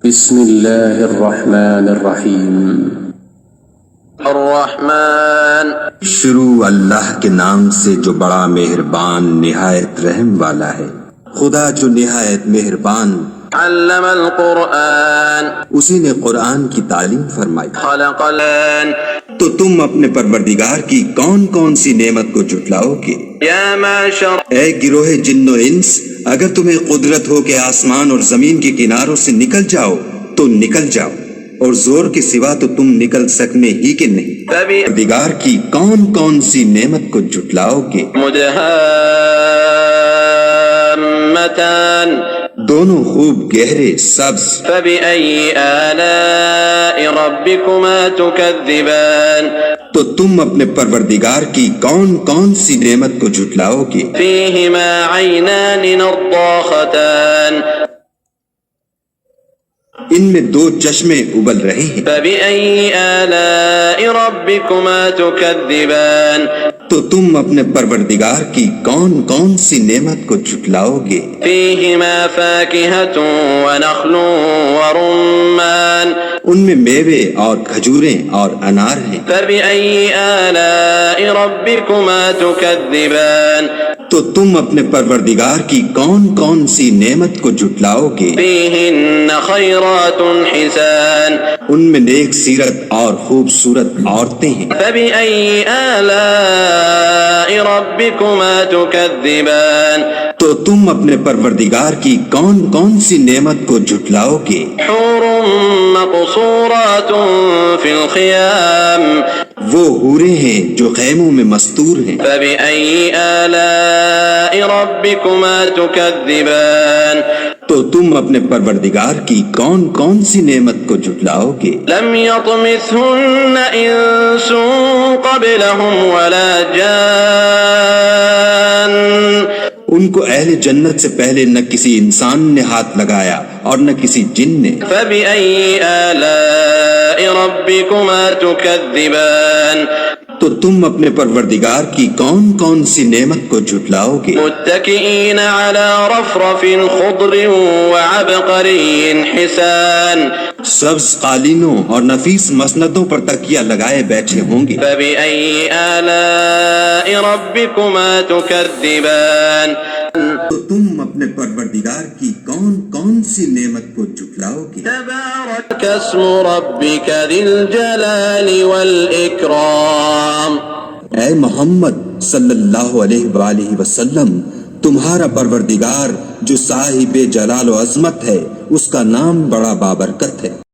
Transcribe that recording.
بسم اللہ الرحمن الرحیم۔ الرحمن، شروع اللہ کے نام سے جو بڑا مہربان نہایت رحم والا ہے۔ خدا جو نہایت مہربان، علم القرآن، اسی نے قرآن کی تعلیم فرمائی۔ خلق الان، تو تم اپنے پروردگار کی کون کون سی نعمت کو جھٹلاؤ گے؟ یا معشر، اے گروہ جن و انس، اگر تمہیں قدرت ہو کہ آسمان اور زمین کے کناروں سے نکل جاؤ تو نکل جاؤ، اور زور کے سوا تو تم نکل سکنے ہی کے نہیں۔ پروردگار کی کون کون سی نعمت کو جھٹلاؤ گے؟ مدہامتان، دونوں خوب گہرے سبز۔ فبأي آلاء ربكما تكذبان، تو تم اپنے پروردگار کی کون کون سی نعمت کو جھٹلاؤ گے؟ فيهما عينان نضاختان، ان میں دو چشمے ابل رہے ہیں۔ فبأي آلاء ربكما تكذبان، تو تم اپنے پروردگار کی کون کون سی نعمت کو جھٹلاؤ گے؟ فيهما فاكهة ونخل ورمان، ان میں میوے اور کھجوریں اور انار ہیں۔ فبأي آلاء ربكما تكذبان، تو تم اپنے پروردگار کی کون کون سی نعمت کو جھٹلاؤ گے؟ فيهن خيرات حسان، ان میں نیک سیرت اور خوبصورت عورتیں ہیں۔ فبأي آلاء ربكما تكذبان، تو تم اپنے پروردگار کی کون کون سی نعمت کو جھٹلاؤ گے؟ حور مقصورات في الخيام، وہ حوریں ہیں جو خیموں میں مستور ہیں۔ فبأي آلاء ربكما تكذبان، تو تم اپنے پروردگار کی کون کون سی نعمت کو جھٹلاؤ گے؟ لم يطمثهن انس قبلهم ولا جان، ان کو اہل جنت سے پہلے نہ کسی انسان نے ہاتھ لگایا اور نہ کسی جن نے۔ فبأي آلاء ربكما تكذبان، تو تم اپنے پروردگار کی کون کون سی نعمت کو جھٹلاؤ گے؟ متكئين على رفرف خضر وعبقري حسان، سبز قالینوں اور نفیس مسندوں پر تکیہ لگائے بیٹھے ہوں گے۔ فبأي آلاء ربكما تكذبان، تو تم اپنے پروردگار کی کون کون سی نعمت کو جھٹلاؤ گے؟ تبارك اسم ربك ذي الجلال والإكرام، اے محمد صلی اللہ علیہ وآلہ وسلم، تمہارا پروردگار جو صاحب جلال و عظمت ہے، اس کا نام بڑا بابرکت ہے۔